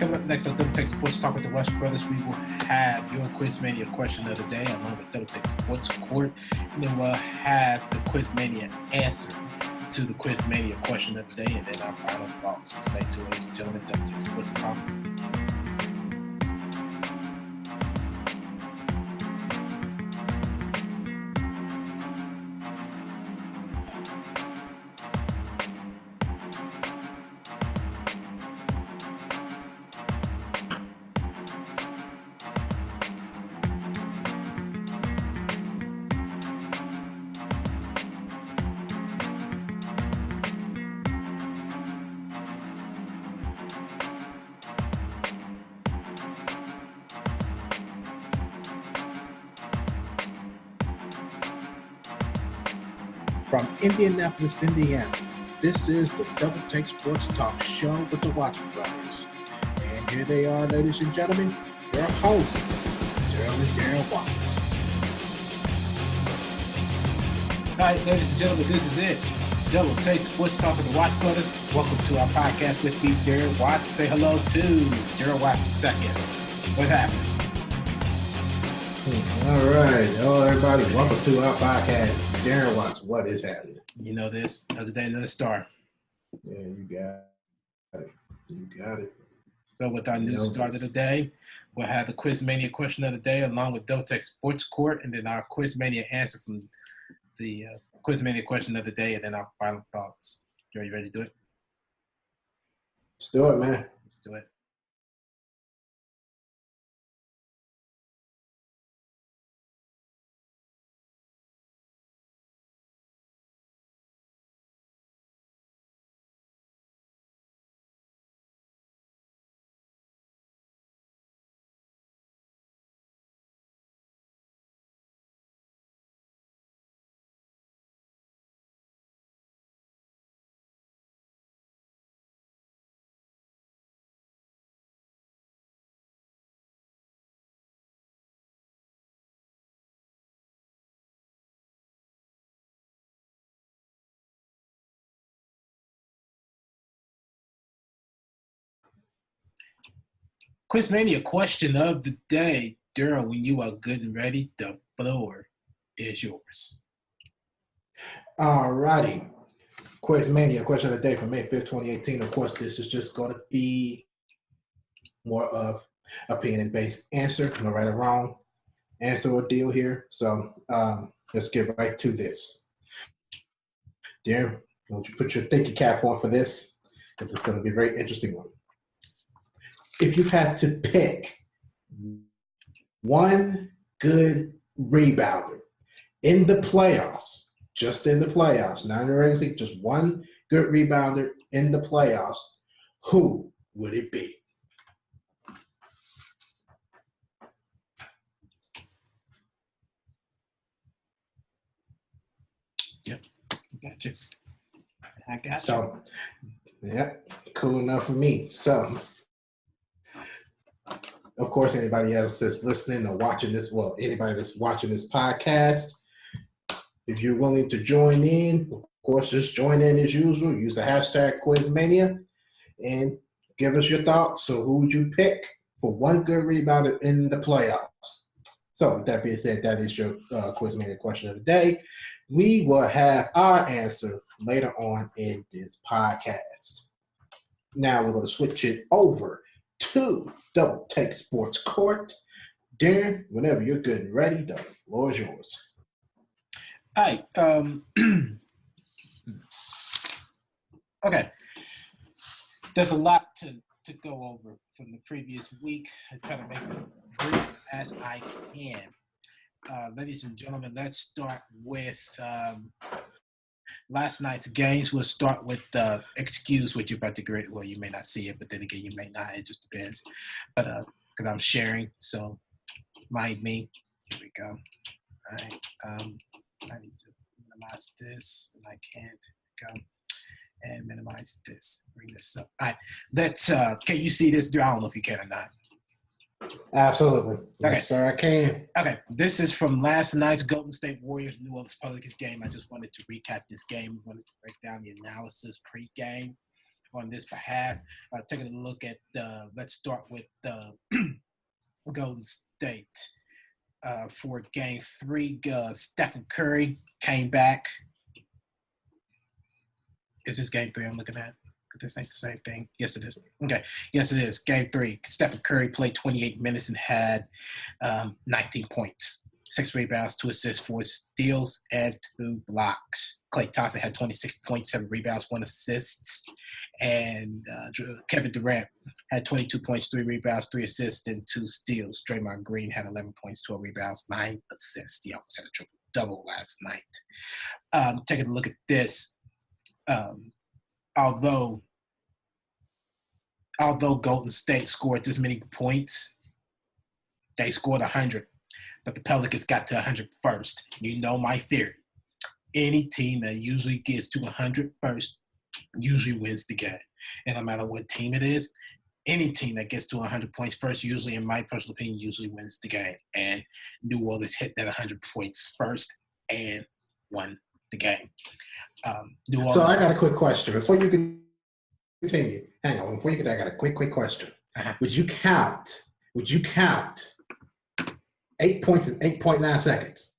coming up next on Double Tech Sports Talk with the West Brothers, we will have your Quiz-mania question of the day along with Double Tech Sports Court. And then we'll have the Quiz-mania answer to the Quiz-mania question of the day. And then our final thoughts. Stay tuned, ladies and gentlemen. Double Tech Sports Talk. From Indianapolis, Indiana, this is the Double Take Sports Talk show with the Watch Brothers. And here they are, ladies and gentlemen, your hosts, Gerald and Darren Watts. All right, ladies and gentlemen, this is it. Double Take Sports Talk with the Watch Brothers. Welcome to our podcast with me, Darren Watts. Say hello to Darren Watts II. What's happening? All right. Hello, everybody. Welcome to our podcast. Darren Watts, what is happening? You know this. Another day, another star. Yeah, you got it. You got it. So with our new start of the day, we'll have the Quiz-mania question of the day along with Double Tech Sports Court, and then our Quiz-mania answer from the Quiz-mania question of the day, and then our final thoughts. Are you ready to do it? Let's do it, man. Let's do it. Quiz-mania question of the day. Daryl, when you are good and ready, the floor is yours. All righty. Quiz-mania question of the day for May 5th, 2018. Of course, this is just going to be more of opinion-based answer, no right or wrong answer or deal here. So let's get right to this. Darren, won't you put your thinking cap on for this? Because it's going to be a very interesting one. If you had to pick one good rebounder in the playoffs, just in the playoffs, not in the regular season, just one good rebounder in the playoffs, who would it be? Yep, got you. I got you. So, yep, cool enough for me. So, of course, anybody else that's listening or watching this, well, anybody that's watching this podcast, if you're willing to join in, of course, just join in as usual. Use the hashtag Quiz-mania and give us your thoughts. So who would you pick for one good rebounder in the playoffs? So with that being said, that is your Quiz-mania question of the day. We will have our answer later on in this podcast. Now we're going to switch it over to Double Take Sports Court. Darren, whenever you're good and ready, the floor is yours. All right. Okay. There's a lot to go over from the previous week. I try to make it brief as I can. Ladies and gentlemen, let's start with last night's games. We'll start with excuse what you're about to grade. Well, you may not see it, but then again, you may not. It just depends. But because I'm sharing, so mind me. Here we go. All right. I need to minimize this, and I can't go and minimize this. Bring this up. All right. Let's. Can you see this? I don't know if you can or not. Absolutely. Okay. Yes, sir, I can. Okay, this is from last night's Golden State Warriors New Orleans Pelicans game. I just wanted to recap this game. I wanted to break down the analysis pre-game. on this behalf. Taking a look at, let's start with Golden State. For game 3, Stephen Curry came back. Is this game 3 I'm looking at? This ain't the same thing. Yes, it is. Okay. Yes, it is. Game 3. Stephen Curry played 28 minutes and had 19 points, 6 rebounds, 2 assists, 4 steals, and 2 blocks. Klay Thompson had 26 points, 7 rebounds, 1 assist. And Kevin Durant had 22 points, 3 rebounds, 3 assists, and 2 steals. Draymond Green had 11 points, 12 rebounds, 9 assists. He almost had a triple-double last night. Taking a look at this. Although Golden State scored this many points, they scored 100, but the Pelicans got to 100 first. You know my theory. Any team that usually gets to 100 first usually wins the game. And no matter what team it is, any team that gets to 100 points first, usually, in my personal opinion, usually wins the game. And New Orleans hit that 100 points first and won the game. So I got a quick question before you continue. Hang on, before you get that, I got a quick question. Uh-huh. Would you count 8 points in 8.9 seconds?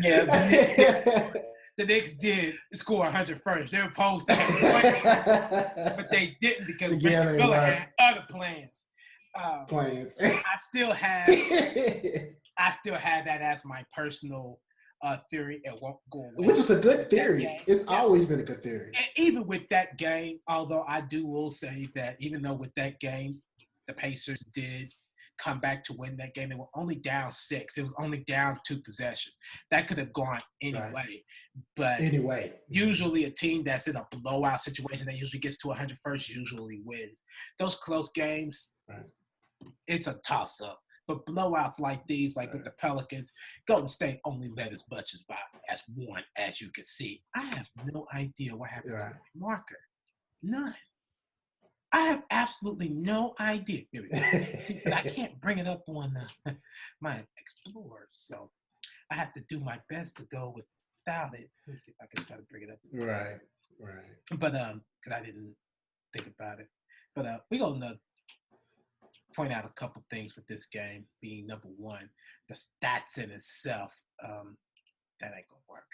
Yeah, the Knicks did score 100 first. They were supposed to have won, but they didn't because Reggie Miller had other plans. I still have that as my personal theory. It won't go away. Which is a good theory. It's always been a good theory. And even with that game, although I will say that even though with that game, the Pacers did come back to win that game. They were only down 6. It was only down 2 possessions. That could have gone anyway. Right. But usually a team that's in a blowout situation that usually gets to 100 first usually wins. Those close games, it's a toss-up. But blowouts like these, like with the Pelicans, Golden State only led as much as one, as you can see. I have no idea what happened to my marker. None. I have absolutely no idea. But I can't bring it up on my Explorer, so I have to do my best to go without it. Let me see if I can try to bring it up. Right. But because I didn't think about it. But we're gonna point out a couple things with this game. Being number one, the stats in itself, that ain't gonna work.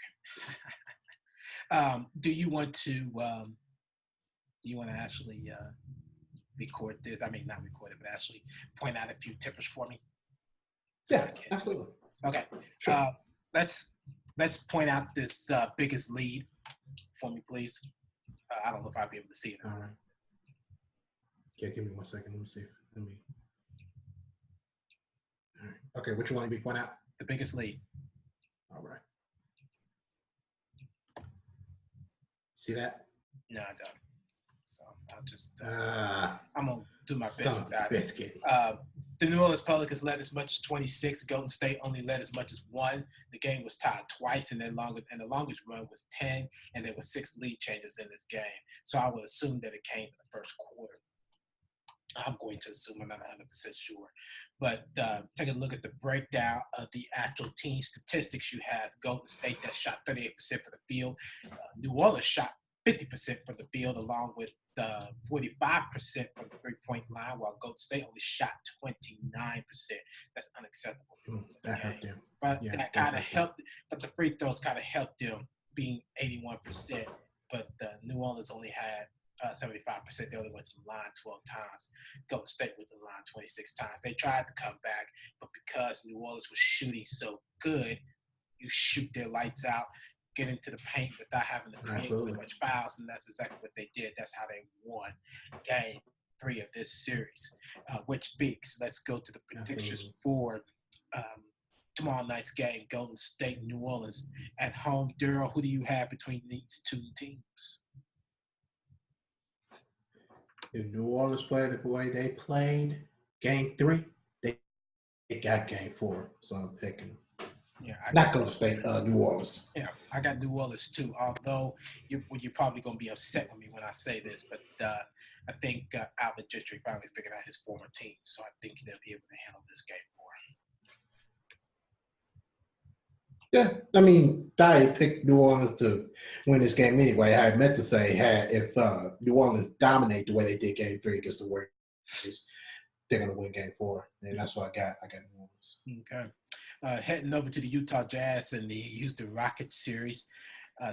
Do you want to actually record this? I mean, not record it, but actually point out a few tippers for me. Yeah, absolutely. Okay. Sure. Let's point out this biggest lead for me, please. I don't know if I'll be able to see it. All right. Yeah, give me 1 second. Let me see. All right. Okay, which one did we point out? The biggest lead. All right. See that? No, I don't. So I'll just I'm gonna do my best without biscuit. The New Orleans Pelicans led as much as 26. Golden State only led as much as 1. The game was tied twice, and the longest run was 10, and there were 6 lead changes in this game. So I would assume that it came in the first quarter. I'm going to assume. I'm not 100% sure. But take a look at the breakdown of the actual team statistics you have. Golden State that shot 38% from the field. New Orleans shot 50% from the field, along with 45% from the three-point line, while Golden State only shot 29%. That's unacceptable. That hurt them. But that kind of helped. But the free throws kind of helped them, being 81%. But New Orleans only had 75%. They only went to the line 12 times. Golden State went to the line 26 times. They tried to come back, but because New Orleans was shooting so good, you shoot their lights out, get into the paint without having to create too much fouls, and that's exactly what they did. That's how they won game 3 of this series. Which speaks. Let's go to the predictions for tomorrow night's game, Golden State, New Orleans at home. Daryl, who do you have between these two teams? If New Orleans played the way they played game 3, they got game 4. So I'm picking. Yeah, not Golden State, New Orleans. Yeah, I got New Orleans too. Although you're probably gonna be upset with me when I say this, but I think Albert Gentry finally figured out his former team, so I think they'll be able to handle this game more. Yeah, I mean, I picked New Orleans to win this game anyway. I meant to say, if New Orleans dominate the way they did Game 3 against the Warriors, they're going to win Game 4, and that's what I got. I got New Orleans. Okay. Heading over to the Utah Jazz and the Houston Rockets series.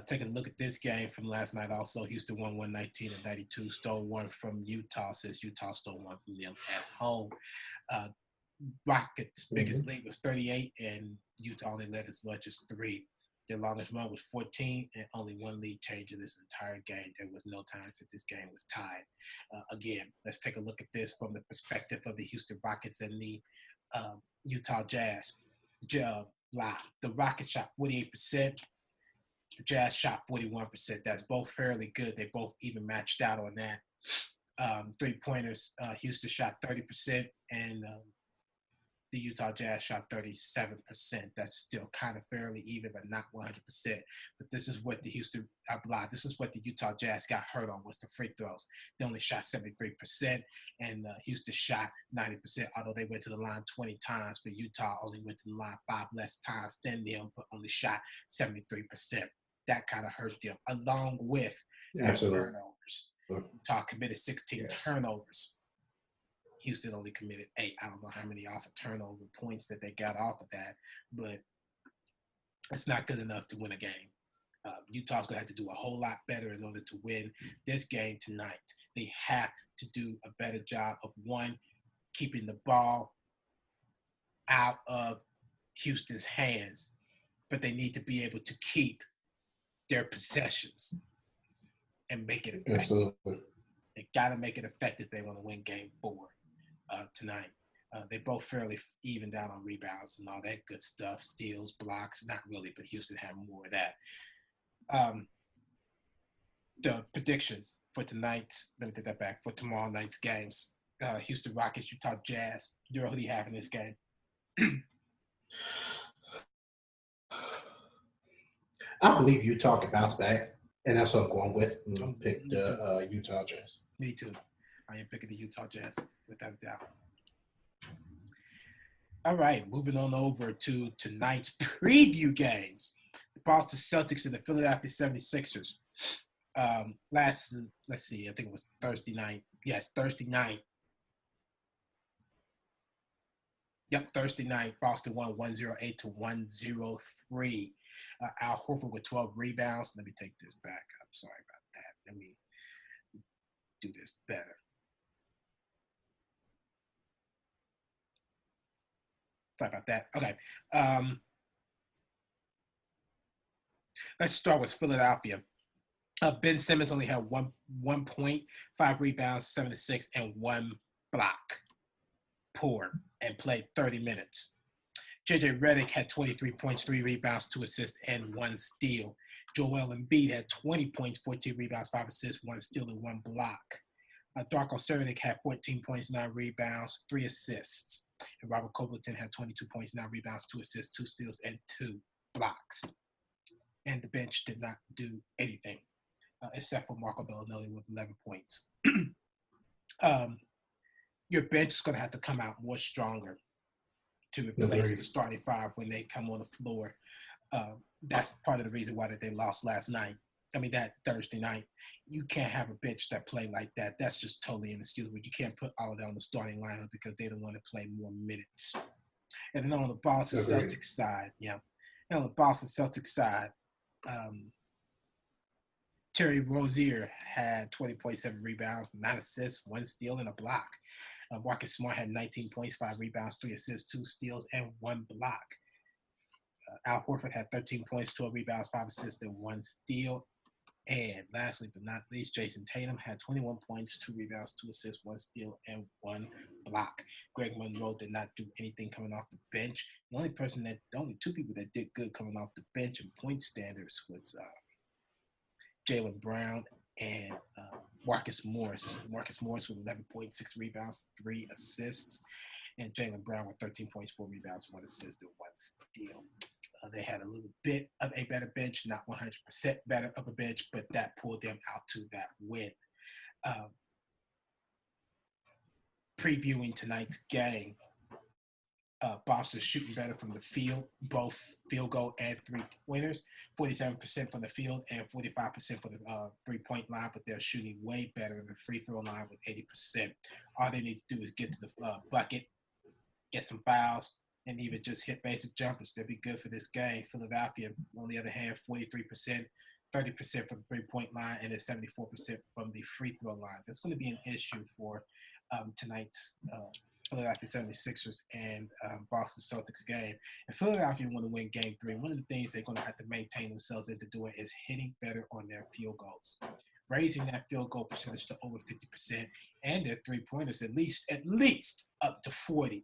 Taking a look at this game from last night also, Houston won 119-92, stole one from Utah, since Utah stole one from them at home. Rockets' biggest lead was 38, and Utah only led as much as 3. Their longest run was 14, and only one lead change in this entire game. There was no times that this game was tied. Again, let's take a look at this from the perspective of the Houston Rockets and the Utah Jazz. The Rockets shot 48%. The Jazz shot 41%. That's both fairly good. They both even matched out on that. 3-pointers, Houston shot 30%, and the Utah Jazz shot 37%. That's still kind of fairly even, but not 100%. But this is what this is what the Utah Jazz got hurt on, was the free throws. They only shot 73%, and Houston shot 90%, although they went to the line 20 times, but Utah only went to the line 5 less times than them, but only shot 73%. That kind of hurt them, along with their turnovers. Utah committed 16 turnovers. Houston only committed 8. I don't know how many off of turnover points that they got off of that, but it's not good enough to win a game. Utah's going to have to do a whole lot better in order to win this game tonight. They have to do a better job of, one, keeping the ball out of Houston's hands, but they need to be able to keep their possessions and make it effective. Absolutely. They got to make it effective if they want to win Game 4 tonight. They both fairly evened out on rebounds and all that good stuff. Steals, blocks, not really, but Houston had more of that. The predictions for tonight's, let me take that back, for tomorrow night's games. Houston Rockets, Utah Jazz. Who do you have in this game? I believe Utah can bounce back, and that's what I'm going with. I'm going to pick the Utah Jazz. Me too. I am picking the Utah Jazz, without a doubt. All right, moving on over to tonight's preview games. The Boston Celtics and the Philadelphia 76ers. Let's see, I think it was Thursday night. Yes, Thursday night. Yep, Thursday night, Boston won 108-103. Al Horford with 12 rebounds. Let me take this back. I'm sorry about that. Let me do this better. Sorry about that. Okay. Let's start with Philadelphia. Ben Simmons only had 1 point, 5 rebounds, 7 assists, and 1 block. Poor, and played 30 minutes. JJ Redick had 23 points, 3 rebounds, 2 assists, and 1 steal. Joel Embiid had 20 points, 14 rebounds, 5 assists, 1 steal, and 1 block. Darko Saric had 14 points, 9 rebounds, 3 assists. And Robert Covington had 22 points, 9 rebounds, 2 assists, 2 steals, and 2 blocks. And the bench did not do anything, except for Marco Bellinelli with 11 points. Your bench is going to have to come out more stronger to replace the starting 5 when they come on the floor. That's part of the reason why that they lost last night. I mean, that Thursday night. You can't have a bench that play like that. That's just totally inexcusable. You can't put all of that on the starting lineup because they don't want to play more minutes. And then on the Boston Celtics side, and on the Boston Celtics side, Terry Rozier had 20.7 rebounds, 9 assists, 1 steal, and a block. Marcus Smart had 19 points, 5 rebounds, 3 assists, 2 steals, and 1 block. Al Horford had 13 points, 12 rebounds, 5 assists, and 1 steal. And lastly but not least, Jason Tatum had 21 points, 2 rebounds, 2 assists, 1 steal, and 1 block. Greg Monroe did not do anything coming off the bench. The only 2 people that did good coming off the bench in point standards was Jaylen Brown and Marcus Morris. Marcus Morris with 11 points, 6 rebounds, 3 assists. And Jaylen Brown with 13 points, 4 rebounds, 1 assist, and 1 steal. They had a little bit of a better bench, not 100% better of a bench, but that pulled them out to that win. Previewing tonight's game, Boston shooting better from the field, both field goal and three-pointers, 47% from the field and 45% for the three-point line, but they're shooting way better than the free throw line with 80%. All they need to do is get to the bucket, get some fouls, and even just hit basic jumpers. They'll be good for this game. Philadelphia, on the other hand, 43%, 30% from the three-point line, and then 74% from the free throw line. That's going to be an issue for tonight's Philadelphia 76ers and Boston Celtics game. And Philadelphia want to win game 3. One of the things they're going to have to maintain themselves into doing is hitting better on their field goals, raising that field goal percentage to over 50%, and their three-pointers at least up to 40%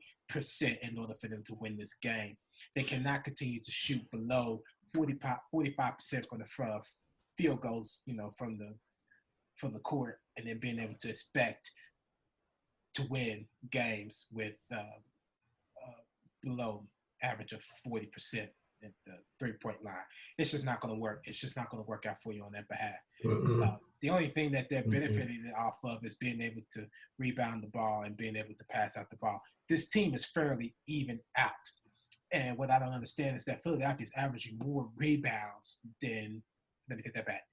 in order for them to win this game. They cannot continue to shoot below 45% from the field goals, from the court, and then being able to expect to win games with below average of 40% at the three-point line. It's just not going to work. It's just not going to work out for you on that behalf. The only thing that they're benefiting off of is being able to rebound the ball and being able to pass out the ball. This team is fairly even out. And what I don't understand is that Philadelphia is averaging more rebounds than – let me take that back.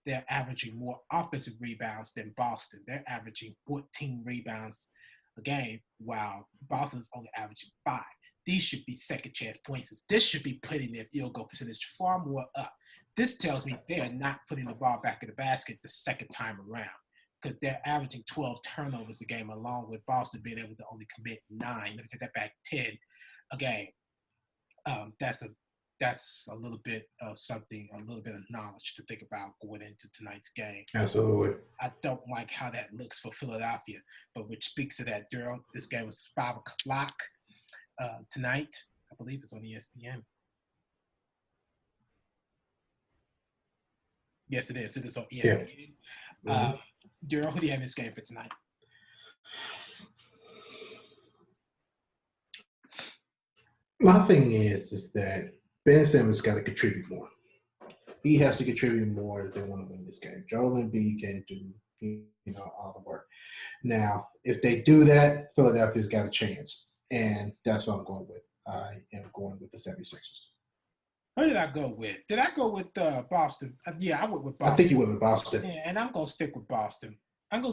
They're averaging more offensive rebounds than Boston. They're averaging 14 rebounds a game, while Boston's only averaging 5. These should be second chance points. This should be putting their field goal percentage far more up. This tells me they are not putting the ball back in the basket the second time around, because they're averaging 12 turnovers a game, along with Boston being able to only commit 9. Let me take that back, 10 a game. That's a little bit of something, a little bit of knowledge to think about going into tonight's game. Absolutely. I don't like how that looks for Philadelphia, but which speaks to that, Daryl. This game was 5 o'clock tonight. I believe it's on ESPN. Yes, it is. It is on ESPN. Yeah. Daryl, who do you have in this game for tonight? My thing is that Ben Simmons got to contribute more. He has to contribute more if they want to win this game. Joel Embiid can do, all the work. Now, if they do that, Philadelphia's got a chance, and that's what I'm going with. I am going with the 76ers. Who did I go with? Did I go with Boston? Yeah, I went with Boston. I think you went with Boston. Yeah, and I'm going to stick with Boston. Like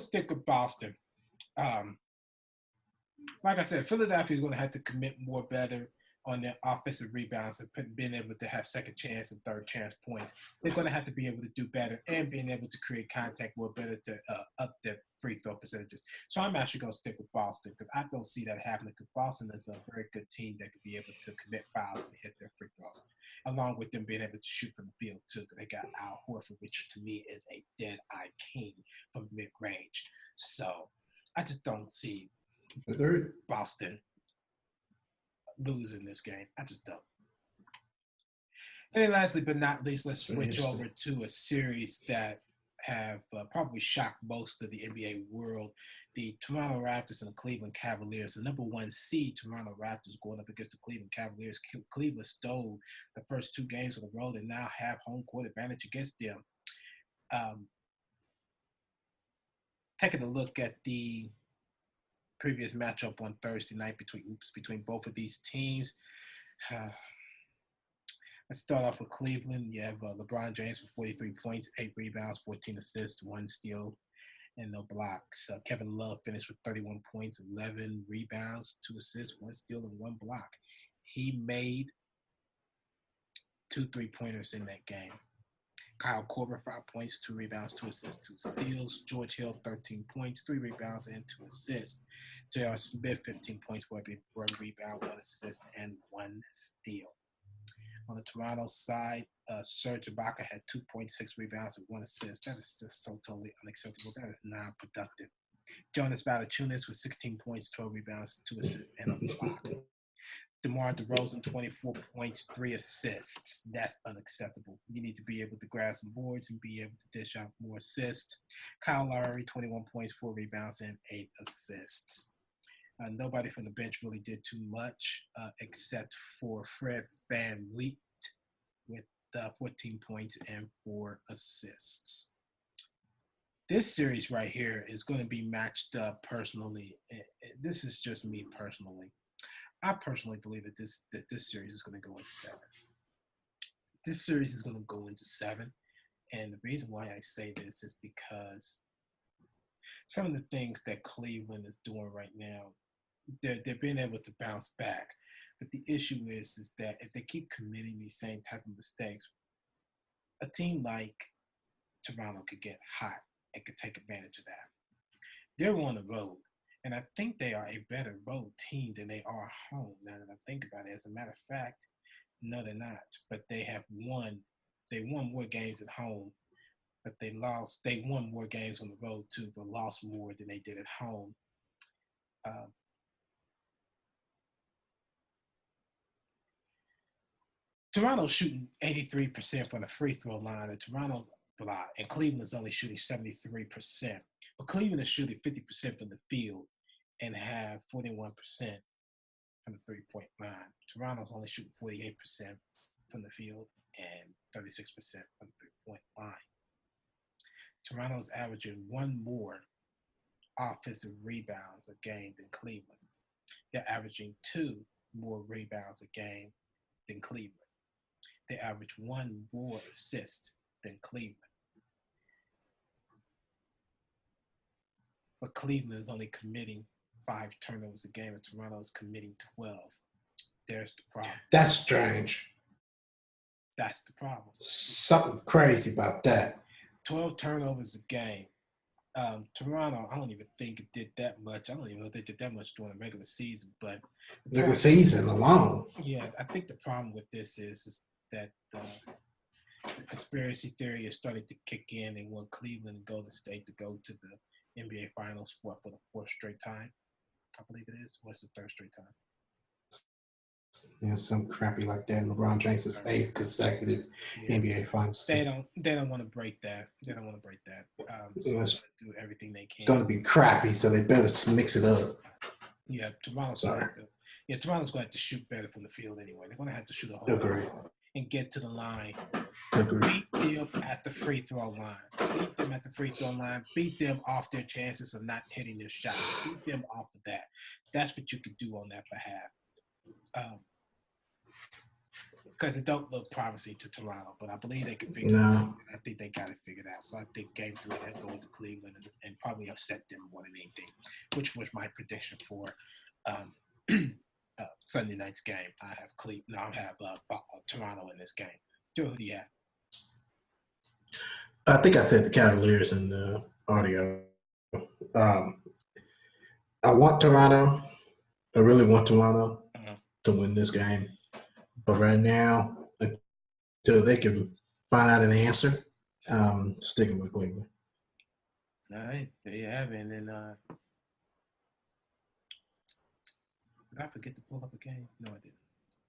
I said, Philadelphia is going to have to commit more better on their offensive rebounds and being able to have second chance and third chance points. They're going to have to be able to do better and being able to create contact more better to up their free throw percentages. So I'm actually going to stick with Boston, because I don't see that happening, because Boston is a very good team that could be able to commit fouls to hit their free throws, along with them being able to shoot from the field too. They got Al Horford, which to me is a dead-eye king from mid-range. So I just don't see Boston losing this game. I just don't. And then lastly but not least, let's switch over to a series that have probably shocked most of the NBA world. The Toronto Raptors and the Cleveland Cavaliers. The number 1 seed Toronto Raptors going up against the Cleveland Cavaliers. Cleveland stole the first 2 games on the road and now have home court advantage against them. Taking a look at the previous matchup on Thursday night between both of these teams. Let's start off with Cleveland. You have LeBron James with 43 points, 8 rebounds, 14 assists, 1 steal, and no blocks. Kevin Love finished with 31 points, 11 rebounds, 2 assists, 1 steal, and 1 block. He made 2 3-pointers in that game. Kyle Korver, 5 points, 2 rebounds, 2 assists, 2 steals. George Hill, 13 points, 3 rebounds, and 2 assists. J.R. Smith, 15 points, 1 rebound, 1 assist, and 1 steal. On the Toronto side, Serge Ibaka had 2.6 rebounds and 1 assist. That is just so totally unacceptable. That is non-productive. Jonas Valanciunas with 16 points, 12 rebounds, 2 assists, and a block. DeMar DeRozan, 24 points, 3 assists. That's unacceptable. You need to be able to grab some boards and be able to dish out more assists. Kyle Lowry, 21 points, 4 rebounds, and 8 assists. Nobody from the bench really did too much except for Fred VanVleet with 14 points and 4 assists. This series right here is going to be matched up personally. This is just me personally. I personally believe that this series is going to go into 7. This series is going to go into 7, and the reason why I say this is because some of the things that Cleveland is doing right now, they're being able to bounce back. But the issue is that if they keep committing these same type of mistakes, a team like Toronto could get hot and could take advantage of that. They're on the road, and I think they are a better road team than they are home. Now that I think about it, as a matter of fact, no, they're not. But they have won. They won more games at home, but they lost. They won more games on the road too, but lost more than they did at home. Uh, Toronto's shooting 83% from the free throw line, and Toronto's and Cleveland's only shooting 73%. But Cleveland is shooting 50% from the field and have 41% from the three-point line. Toronto's only shooting 48% from the field and 36% from the three-point line. Toronto's averaging one more offensive rebounds a game than Cleveland. They're averaging 2 more rebounds a game than Cleveland. They average 1 more assist than Cleveland. But Cleveland is only committing 5 turnovers a game, and Toronto is committing 12. There's the problem. That's strange. That's the problem. Something crazy about that. 12 turnovers a game. Toronto, I don't even think it did that much. I don't even know if they did that much during the regular season. But the season alone. Yeah, I think the problem with this is that the conspiracy theory is starting to kick in. They want Cleveland and Golden State to go to the NBA Finals for the 4th straight time. I believe it is. What's the 3rd straight time? Yeah, some crappy like that. LeBron James' 8th consecutive NBA Finals. They don't want to break that. They don't want to break that. So they're going to do everything they can. It's going to be crappy, so they better mix it up. Yeah, Toronto's going to have to shoot better from the field anyway. They're going to have to shoot a whole lot and get to the line. Beat them at the free throw line. Beat them at the free throw line. Beat them off their chances of not hitting their shot. Beat them off of that. That's what you can do on that behalf. Because it don't look promising to Toronto, but I believe they can figure it out. I think they got it figured out. So I think Game 3 they'll go into Cleveland and probably upset them more than anything, which was my prediction for Sunday night's game. I have Toronto in this game. Who do you have? I think I said the Cavaliers in the audio. I want Toronto. I really want Toronto to win this game. But right now, until they can find out an answer, sticking with Cleveland. All right, there you have it. And then, did I forget to pull up a game? No, I didn't.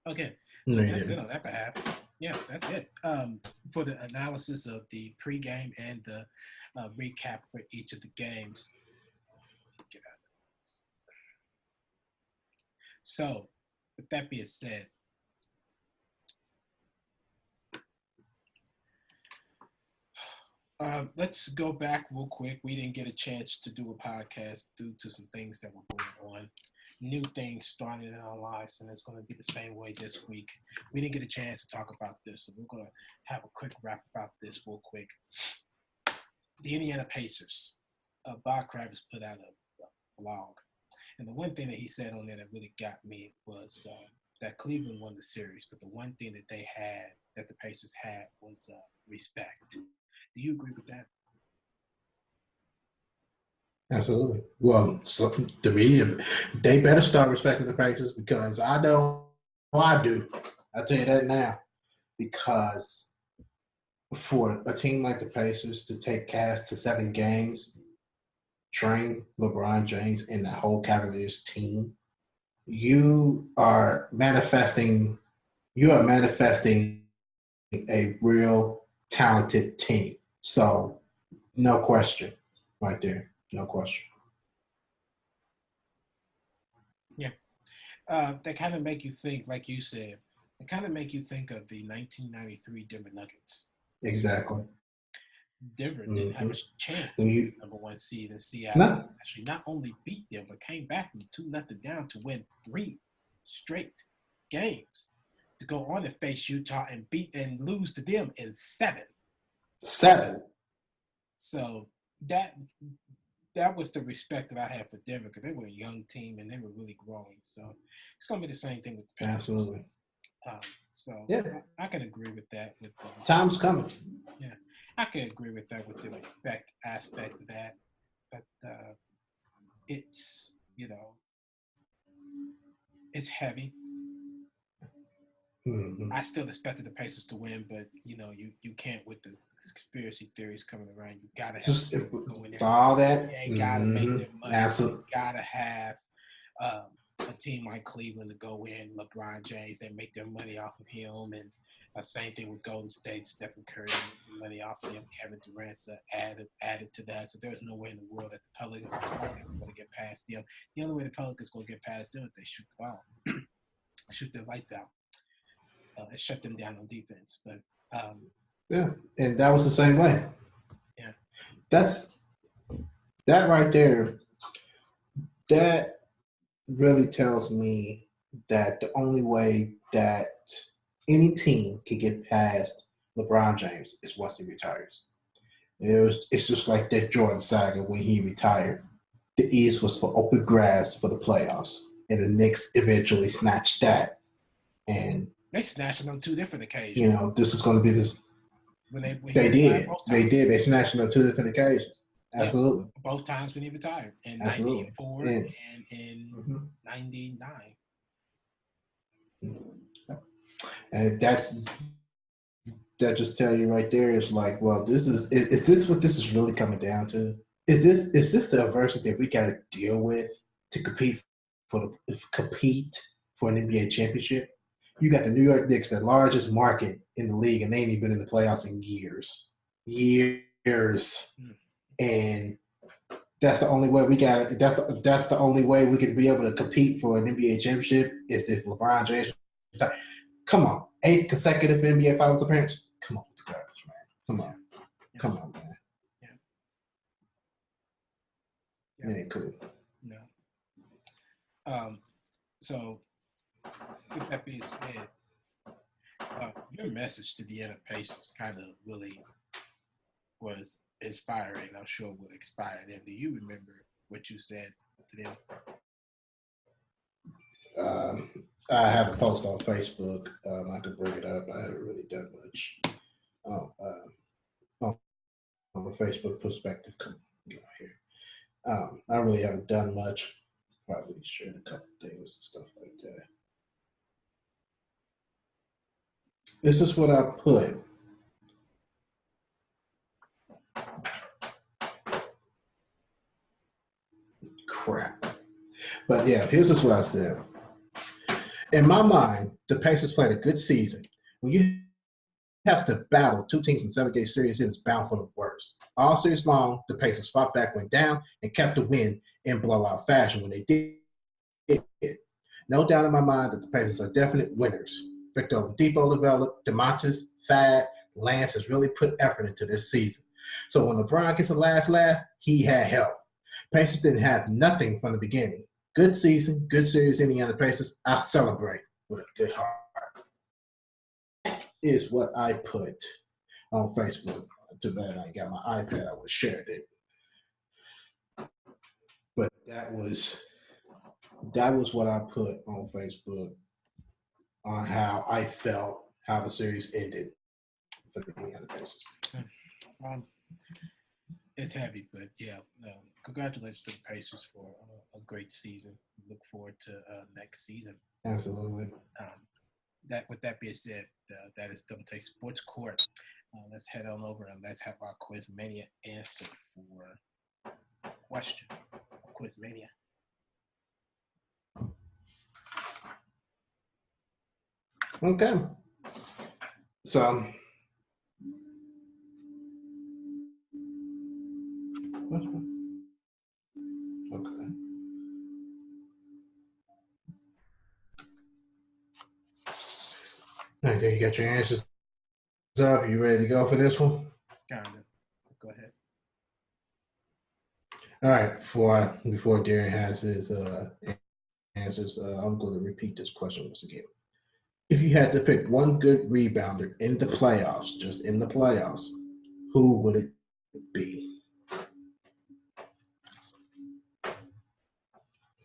Okay, so that's it on that behalf. Yeah, that's it. For the analysis of the pregame and the recap for each of the games. Get out of this. So, with that being said, let's go back real quick. We didn't get a chance to do a podcast due to some things that were going on. New things started in our lives, and it's going to be the same way this week. We didn't get a chance to talk about this, so we're going to have a quick wrap about this real quick. The Indiana Pacers. Bob Kravis put out a blog, and the one thing that he said on there that really got me was that Cleveland won the series, but the one thing that they had, that the Pacers had, was respect. Do you agree with that? Absolutely. Well, so the media, they better start respecting the Pacers because I know I do. I'll tell you that now. Because for a team like the Pacers to take Cavs to 7 games, train LeBron James and the whole Cavaliers team, you are manifesting a real talented team. So, no question right there. No question. Yeah. They kind of make you think, like you said, they kind of make you think of the 1993 Denver Nuggets. Exactly. Denver didn't have a chance to be the number 1 seed in Seattle. No. Actually, not only beat them, but came back from 2-0 down to win 3 straight games to go on and face Utah and lose to them in 7. 7. So that was the respect that I had for Denver because they were a young team and they were really growing. So it's going to be the same thing with the Panthers. Absolutely. So yeah, I can agree with that. Time's coming. Yeah, I can agree with that with the respect aspect of that. But it's, it's heavy. Mm-hmm. I still expected the Pacers to win, but you can't with the conspiracy theories coming around. You gotta have go in there. All that. You gotta make their money. Absolutely. You gotta have a team like Cleveland to go in. LeBron James, they make their money off of him, and same thing with Golden State. Stephen Curry making money off of them. Kevin Durant's added to that. So there's no way in the world that the Pelicans are going to get past them. The only way the Pelicans going to get past them is if they shoot the ball, shoot their lights out. And shut them down on defense. But yeah, and that was the same way. Yeah, that right there. That really tells me that the only way that any team can get past LeBron James is once he retires. It's just like that Jordan saga when he retired. The East was for open grass for the playoffs, and the Knicks eventually snatched that. And they snatched it on 2 different occasions. This is going to be this. When they did. They snatched it on 2 different occasions. Absolutely. Yeah, both times when he retired. In 94 and in 99. And that just tell you right there is like, well, is this what this is really coming down to? Is this the adversity that we got to deal with to compete for an NBA championship? You got the New York Knicks, the largest market in the league, and they ain't even been in the playoffs in years. And that's the only way we got. That's the only way we could be able to compete for an NBA championship is if LeBron James. Come on, 8 consecutive NBA Finals appearances. Come on, man. Come on, man. Yeah. It ain't cool. No. So, with that being said, your message to the other Pacers kind of really was inspiring. I'm sure will inspire them. Do you remember what you said to them? I have a post on Facebook. I can bring it up. I haven't really done much on the Facebook perspective. Come here. I really haven't done much. Probably shared a couple things and stuff like that. This is what I put. Crap. But yeah, here's just what I said. In my mind, the Pacers played a good season. When you have to battle 2 teams in 7-game series, it is bound for the worst. All series long, the Pacers fought back, went down, and kept the win in blowout fashion when they did. No doubt in my mind that the Pacers are definite winners. Victor Oladipo developed, DeMontis, Thad, Lance has really put effort into this season. So when LeBron gets the last laugh, he had help. Pacers didn't have nothing from the beginning. Good season, good series, Indiana Pacers. I celebrate with a good heart. That is what I put on Facebook. Too bad I got my iPad. I would have shared it. But that was what I put on Facebook on how I felt, how the series ended for the Indiana Pacers. It's heavy, but yeah, congratulations to the Pacers for a great season. Look forward to next season. Absolutely. With that being said, that is Double Take Sports Court. Let's head on over and let's have our Quiz-mania answer for question. Quiz-mania. Okay. So. Okay. All right, there you got your answers up. You ready to go for this one? Kind of. Go ahead. All right. Before Darren has his answers, I'm going to repeat this question once again. If you had to pick one good rebounder in the playoffs, just in the playoffs, who would it be?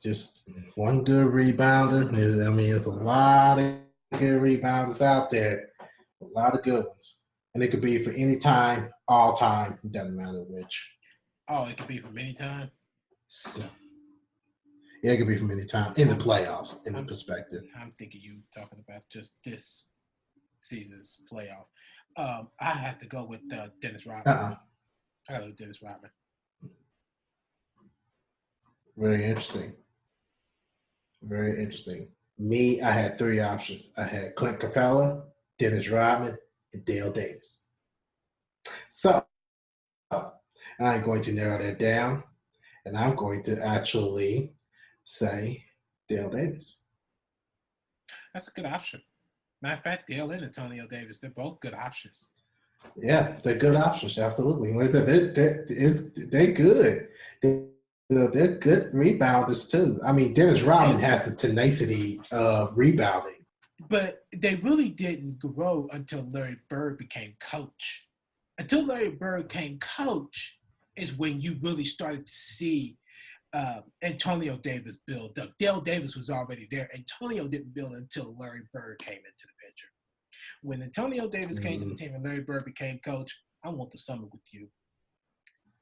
Just one good rebounder. I mean, there's a lot of good rebounders out there, a lot of good ones. And it could be for any time, all time, doesn't matter which. Oh, it could be from any time? So, yeah, it could be from any time in the playoffs, in the perspective. I'm thinking you talking about just this season's playoff. I have to go with Dennis Rodman. I got to go with Dennis Rodman. Very interesting. Very interesting. Me, I had three options. I had Clint Capella, Dennis Rodman, and Dale Davis. So I'm going to narrow that down, and I'm going to actually say Dale Davis. That's a good option. Matter of fact, Dale and Antonio Davis, they're both good options. Yeah, they're good options, absolutely. They're good. They're good rebounders, too. I mean, Dennis Rodman has the tenacity of rebounding. But they really didn't grow until Larry Bird became coach. Until Larry Bird became coach is when you really started to see Antonio Davis build up. Dale Davis was already there. Antonio didn't build until Larry Bird came into the picture. When Antonio Davis came to the team and Larry Bird became coach, I want the summer with you.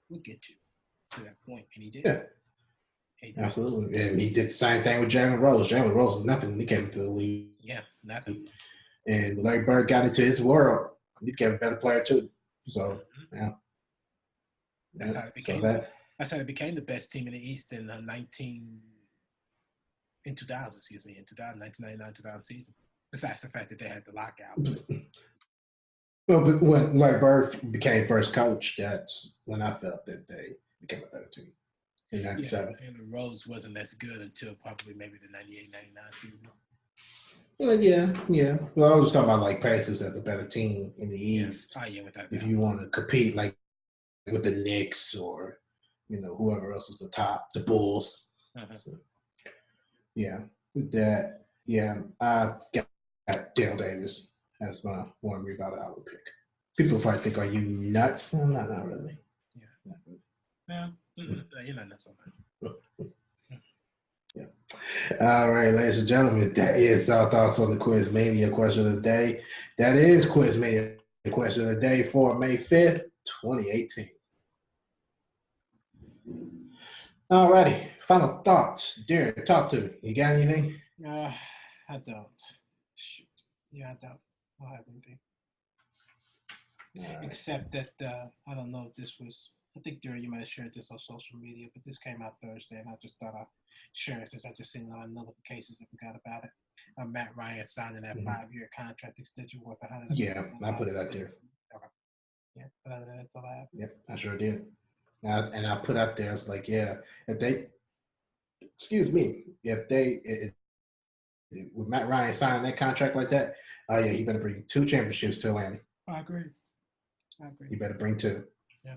We'll get you to that point, and he did. Yeah. Absolutely. And he did the same thing with Jalen Rose. Jalen Rose was nothing when he came into the league. Yeah, nothing. And Larry Bird got into his world. He became a better player, too. So, yeah. That's how it became. That's how it became the best team in the East in 2000, excuse me, in 1999-2000 season. Besides the fact that they had the lockout. Well, but when Larry Bird became first coach, that's when I felt that they became a better team in 97. Yeah, and the Rose wasn't as good until probably maybe the 98-99 season. Well, yeah. Well, I was talking about like Pacers as a better team in the East. Oh, yeah, without doubt. If you want to compete like with the Knicks or, whoever else is the top, the Bulls. So, yeah, with that, I got Dale Davis as my one rebounder I would pick. People probably think, are you nuts? No, not really. Yeah. You're not nuts on that. Yeah. All right, ladies and gentlemen, that is our thoughts on the Quiz-mania question of the day. That is Quiz-mania question of the day for May 5th, 2018. All righty, final thoughts. Derek, talk to me. You got anything? I don't. Shoot. Yeah, I don't. I don't have anything. Right. Except that, I don't know if this was, I think, Derek, you might have shared this on social media, but this came out Thursday, and I just thought I'd share it since I just seen it on notifications and forgot about it. Matt Ryan signing that 5-year contract extension worth $100. Yeah, I put it out there. Okay. Yeah, but other than that, that's all I have. Yep, I sure did. And I put out there, it's like, yeah, if they, with Matt Ryan signing that contract like that, he better bring 2 championships to Atlanta. I agree. He better bring 2. Yeah.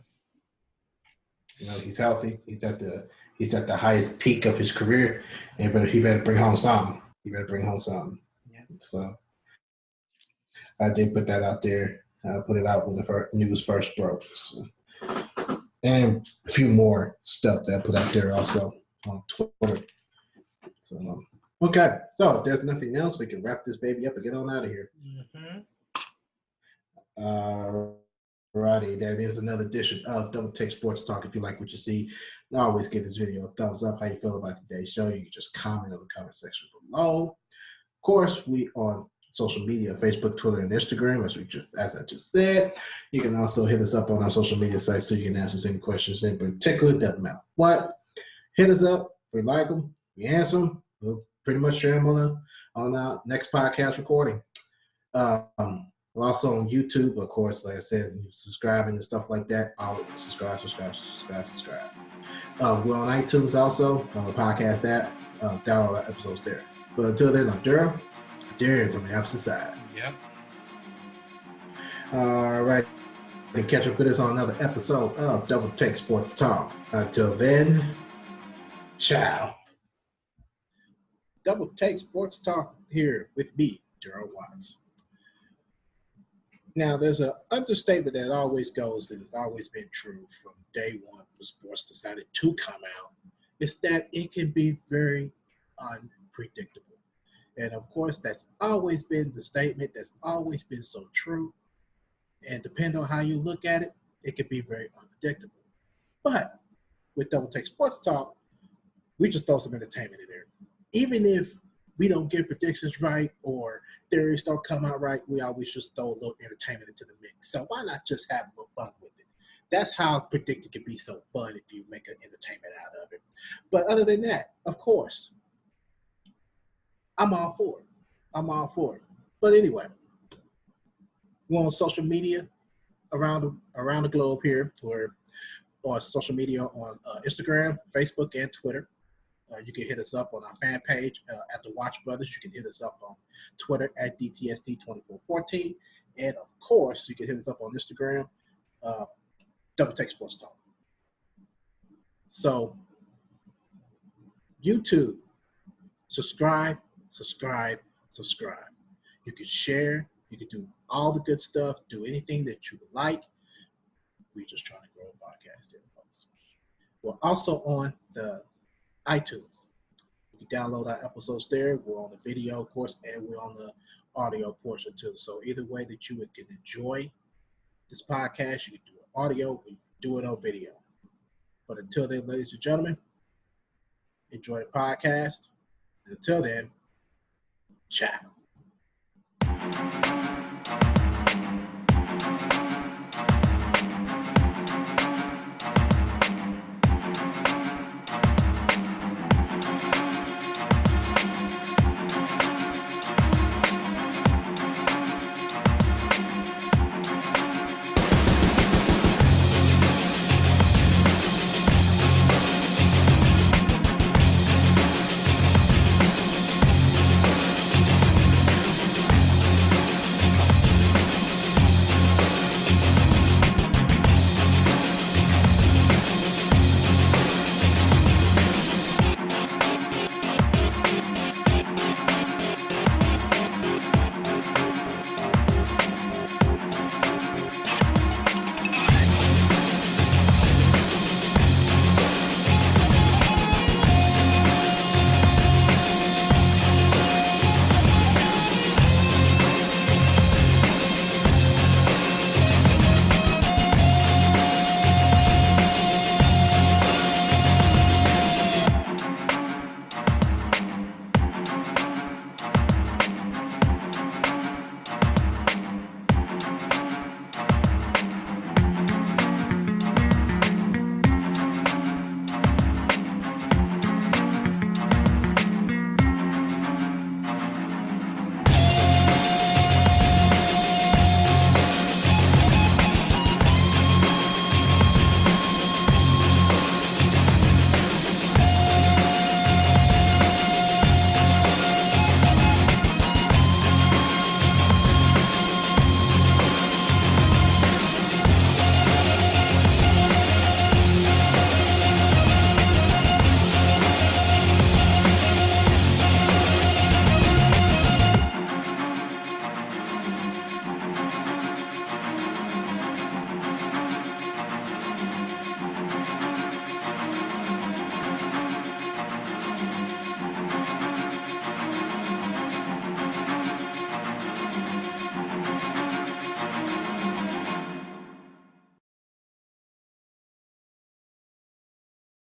He's healthy. He's at the highest peak of his career, and he better bring home something. Yeah. So I did put that out there. I put it out when the news first broke. So. And a few more stuff that I put out there also on Twitter. So, okay. So if there's nothing else, we can wrap this baby up and get on out of here. Righty, that is another edition of Double Take Sports Talk. If you like what you see, always give this video a thumbs up. How you feel about today's show? You can just comment in the comment section below. Of course, we on social media, Facebook, Twitter, and Instagram, as I just said. You can also hit us up on our social media sites so you can ask us any questions in particular. Doesn't matter what. Hit us up. If we like them, we answer them. We'll pretty much share them on our next podcast recording. We're also on YouTube, of course, like I said, subscribing and stuff like that. Subscribe. We're on iTunes also, on the podcast app. Download our episodes there. But until then, I'm Daryl. Darren's on the opposite side. Yep. All right. Catch up with us on another episode of Double Take Sports Talk. Until then, ciao. Double Take Sports Talk here with me, Gerald Watts. Now, there's an understatement that always goes, that has always been true from day one when sports decided to come out, is that it can be very unpredictable. And of course, that's always been the statement, that's always been so true. And depending on how you look at it, it can be very unpredictable. But with Double Take Sports Talk, we just throw some entertainment in there. Even if we don't get predictions right or theories don't come out right, we always just throw a little entertainment into the mix. So why not just have a little fun with it? That's how predicting can be so fun if you make an entertainment out of it. But other than that, of course, I'm all for it. But anyway, we're on social media around the globe here. We're on social media on Instagram, Facebook, and Twitter. You can hit us up on our fan page at the Watch Brothers. You can hit us up on Twitter at DTST2414. And of course, you can hit us up on Instagram, Double Take Sports Talk. So, YouTube, subscribe. You can share. You can do all the good stuff. Do anything that you like. We're just trying to grow a podcast here, folks. We're also on the iTunes. You can download our episodes there. We're on the video, of course, and we're on the audio portion too. So either way that you can enjoy this podcast, you can do it audio, we do it on video. But until then, ladies and gentlemen, enjoy the podcast. And until then, ciao.